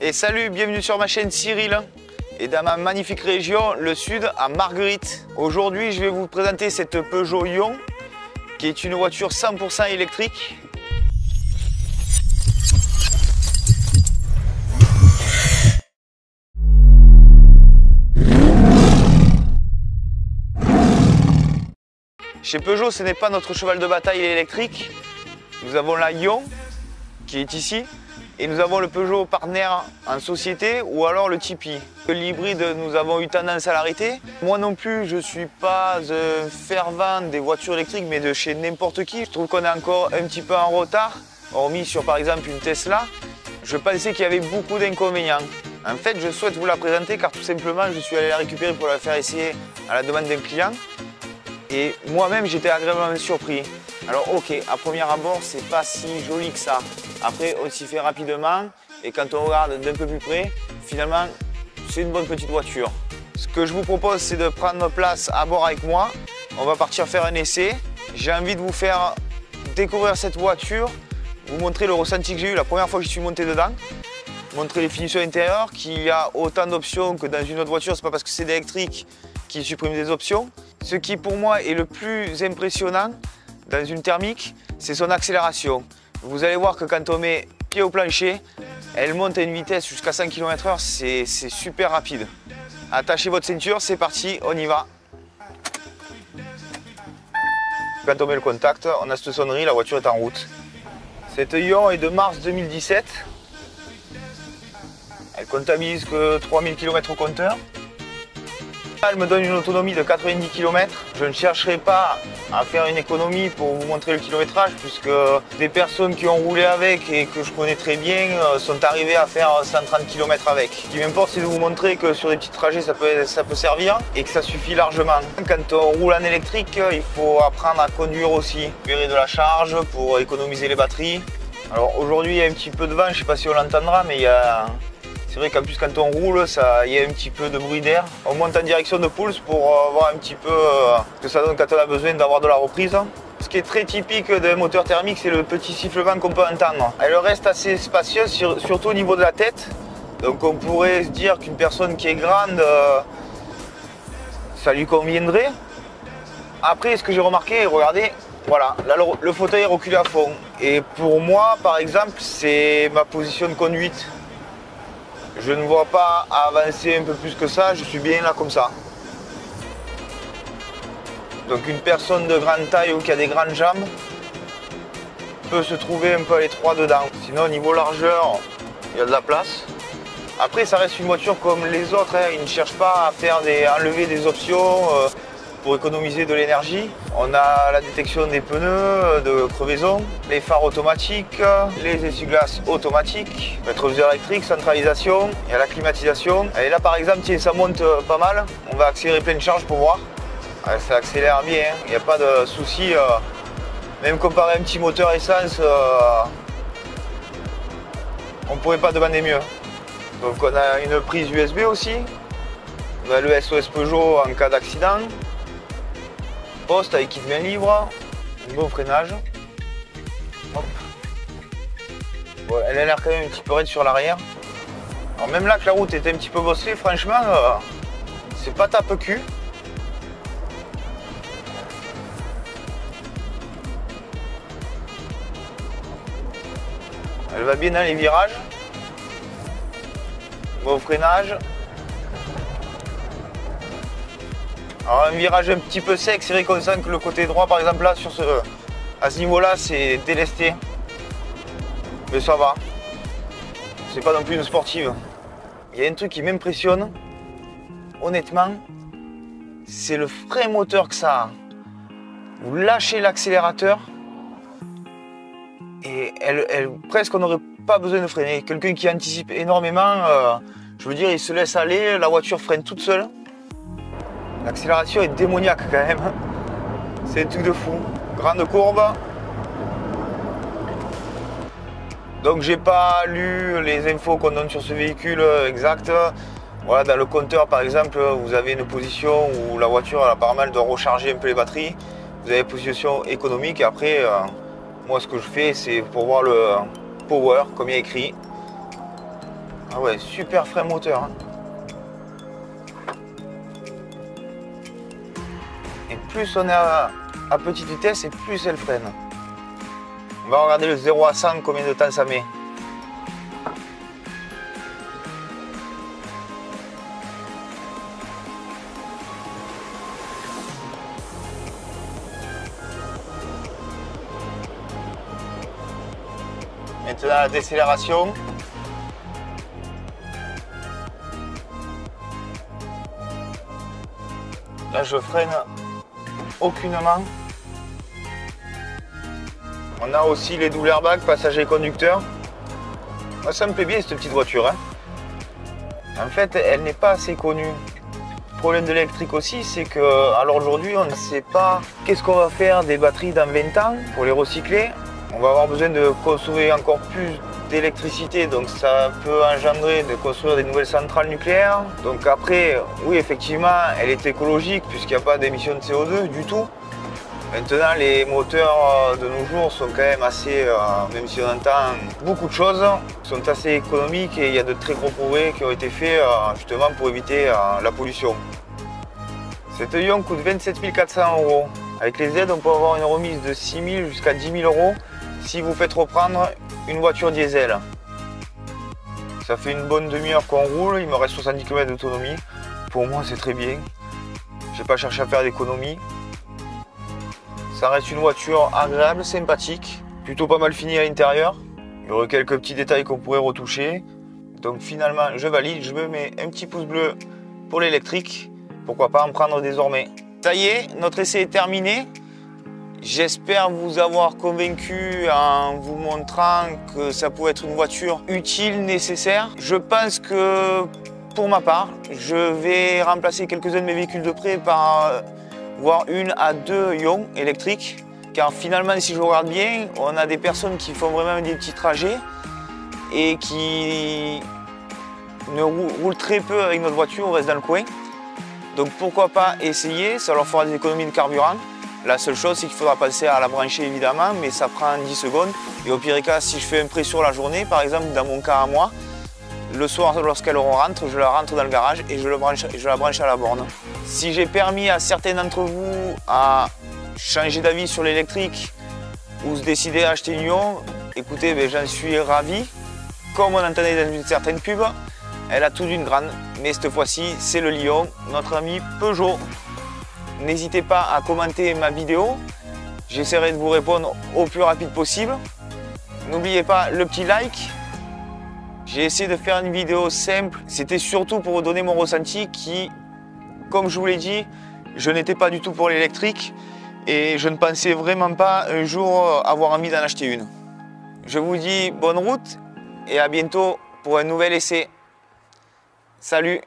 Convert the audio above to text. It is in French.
Et salut, bienvenue sur ma chaîne Cyril et dans ma magnifique région, le sud, à Marguerite. Aujourd'hui, je vais vous présenter cette Peugeot Ion qui est une voiture 100% électrique. Chez Peugeot, ce n'est pas notre cheval de bataille électrique. Nous avons la Ion qui est ici. Et nous avons le Peugeot Partner en société ou alors le Tipeee. L'hybride, nous avons eu tendance à l'arrêter. Moi non plus, je ne suis pas un fervent des voitures électriques, mais de chez n'importe qui. Je trouve qu'on est encore un petit peu en retard, hormis sur par exemple une Tesla. Je pensais qu'il y avait beaucoup d'inconvénients. En fait, je souhaite vous la présenter car tout simplement, je suis allé la récupérer pour la faire essayer à la demande d'un client. Et moi-même, j'étais agréablement surpris. Alors ok, à premier abord, c'est pas si joli que ça. Après, on s'y fait rapidement et quand on regarde d'un peu plus près, finalement, c'est une bonne petite voiture. Ce que je vous propose, c'est de prendre place à bord avec moi. On va partir faire un essai. J'ai envie de vous faire découvrir cette voiture, vous montrer le ressenti que j'ai eu la première fois que je suis monté dedans, montrer les finitions intérieures, qu'il y a autant d'options que dans une autre voiture. C'est pas parce que c'est électrique qu'il supprime des options. Ce qui pour moi est le plus impressionnant dans une thermique, c'est son accélération. Vous allez voir que quand on met pied au plancher, elle monte à une vitesse jusqu'à 100 km/h, c'est super rapide. Attachez votre ceinture, c'est parti, on y va. Quand on met le contact, on a cette sonnerie, la voiture est en route. Cette Ion est de mars 2017. Elle comptabilise que 3000 km au compteur. Elle me donne une autonomie de 90 km. Je ne chercherai pas à faire une économie pour vous montrer le kilométrage puisque des personnes qui ont roulé avec et que je connais très bien sont arrivées à faire 130 km avec. Ce qui m'importe, c'est de vous montrer que sur des petits trajets ça peut servir et que ça suffit largement. Quand on roule en électrique, il faut apprendre à conduire aussi. Récupérer de la charge pour économiser les batteries. Alors aujourd'hui il y a un petit peu de vent, je ne sais pas si on l'entendra, mais c'est vrai qu'en plus quand on roule, il y a un petit peu de bruit d'air. On monte en direction de Pulse pour voir un petit peu ce que ça donne quand on a besoin d'avoir de la reprise. Ce qui est très typique d'un moteur thermique, c'est le petit sifflement qu'on peut entendre. Elle reste assez spacieuse, surtout au niveau de la tête. Donc on pourrait se dire qu'une personne qui est grande, ça lui conviendrait. Après, ce que j'ai remarqué, regardez, voilà, là le fauteuil est reculé à fond. Et pour moi, par exemple, c'est ma position de conduite. Je ne vois pas avancer un peu plus que ça, je suis bien là comme ça. Donc une personne de grande taille ou qui a des grandes jambes peut se trouver un peu à l'étroit dedans. Sinon au niveau largeur, il y a de la place. Après ça reste une voiture comme les autres, hein. Ils ne cherchent pas à enlever des options pour économiser de l'énergie. On a la détection des pneus, de crevaison, les phares automatiques, les essuie-glaces automatiques, rétroviseur électrique, centralisation, il y a la climatisation. Et là par exemple, tiens, ça monte pas mal, on va accélérer pleine charge pour voir. Ça accélère bien, hein. Il n'y a pas de souci. Même comparé à un petit moteur essence, on ne pourrait pas demander mieux. Donc on a une prise USB aussi, on a le SOS Peugeot en cas d'accident. Poste avec kit main libre, un bon freinage. Hop. Bon, elle a l'air quand même un petit peu raide sur l'arrière. Alors même là que la route était un petit peu bosselée, franchement, c'est pas tape-cul. Elle va bien dans les virages. Bon freinage. Alors un virage un petit peu sec, c'est vrai qu'on sent que le côté droit par exemple là à ce niveau là c'est délesté. Mais ça va. C'est pas non plus une sportive. Il y a un truc qui m'impressionne, honnêtement, c'est le frein moteur que ça a. Vous lâchez l'accélérateur et presque on n'aurait pas besoin de freiner. Quelqu'un qui anticipe énormément, je veux dire, il se laisse aller, la voiture freine toute seule. L'accélération est démoniaque quand même. C'est un truc de fou. Grande courbe. Donc j'ai pas lu les infos qu'on donne sur ce véhicule exact. Voilà, dans le compteur par exemple, vous avez une position où la voiture apparemment elle doit recharger un peu les batteries. Vous avez position économique et après moi ce que je fais c'est pour voir le power comme il y a écrit. Ah ouais, super frein moteur. Hein. Et plus on est à petite vitesse et plus elle freine. On va regarder le 0 à 100, combien de temps ça met. Maintenant la décélération. Là je freine aucunement. On a aussi les double airbags, passagers et conducteurs. Moi ça me plaît bien cette petite voiture. Hein. En fait elle n'est pas assez connue. Le problème de l'électrique aussi c'est que alors aujourd'hui on ne sait pas qu'est-ce qu'on va faire des batteries dans 20 ans pour les recycler. On va avoir besoin de consommer encore plus d'électricité, donc ça peut engendrer de construire des nouvelles centrales nucléaires. Donc après, oui effectivement, elle est écologique puisqu'il n'y a pas d'émission de CO2 du tout. Maintenant, les moteurs de nos jours sont quand même assez, même si on entend beaucoup de choses, sont assez économiques et il y a de très gros progrès qui ont été faits justement pour éviter la pollution. Cette Ion coûte 27 400 €. Avec les aides, on peut avoir une remise de 6 000 jusqu'à 10 000 € si vous faites reprendre une voiture diesel. Ça fait une bonne demi-heure qu'on roule, il me reste 70 km d'autonomie. Pour moi, c'est très bien. J'ai pas cherché à faire d'économie. Ça reste une voiture agréable, sympathique, plutôt pas mal finie à l'intérieur. Il y aurait quelques petits détails qu'on pourrait retoucher. Donc finalement, je valide, je me mets un petit pouce bleu pour l'électrique. Pourquoi pas en prendre désormais. Ça y est, notre essai est terminé. J'espère vous avoir convaincu en vous montrant que ça pouvait être une voiture utile, nécessaire. Je pense que pour ma part, je vais remplacer quelques-uns de mes véhicules de près par voire 1 à 2 Ion électriques. Car finalement, si je regarde bien, on a des personnes qui font vraiment des petits trajets et qui ne roulent très peu avec notre voiture, on reste dans le coin. Donc pourquoi pas essayer, ça leur fera des économies de carburant. La seule chose, c'est qu'il faudra penser à la brancher évidemment, mais ça prend 10 secondes. Et au pire cas, si je fais un prêt sur la journée, par exemple dans mon cas à moi, le soir lorsqu'elle rentre, je la rentre dans le garage et je la branche à la borne. Si j'ai permis à certains d'entre vous à changer d'avis sur l'électrique ou se décider à acheter une Ion, écoutez, ben, j'en suis ravi. Comme on entendait dans une certaine pub, elle a tout d'une grande, mais cette fois-ci, c'est le Lion, notre ami Peugeot. N'hésitez pas à commenter ma vidéo, j'essaierai de vous répondre au plus rapide possible. N'oubliez pas le petit like. J'ai essayé de faire une vidéo simple, c'était surtout pour vous donner mon ressenti qui, comme je vous l'ai dit, je n'étais pas du tout pour l'électrique et je ne pensais vraiment pas un jour avoir envie d'en acheter une. Je vous dis bonne route et à bientôt pour un nouvel essai. Salut!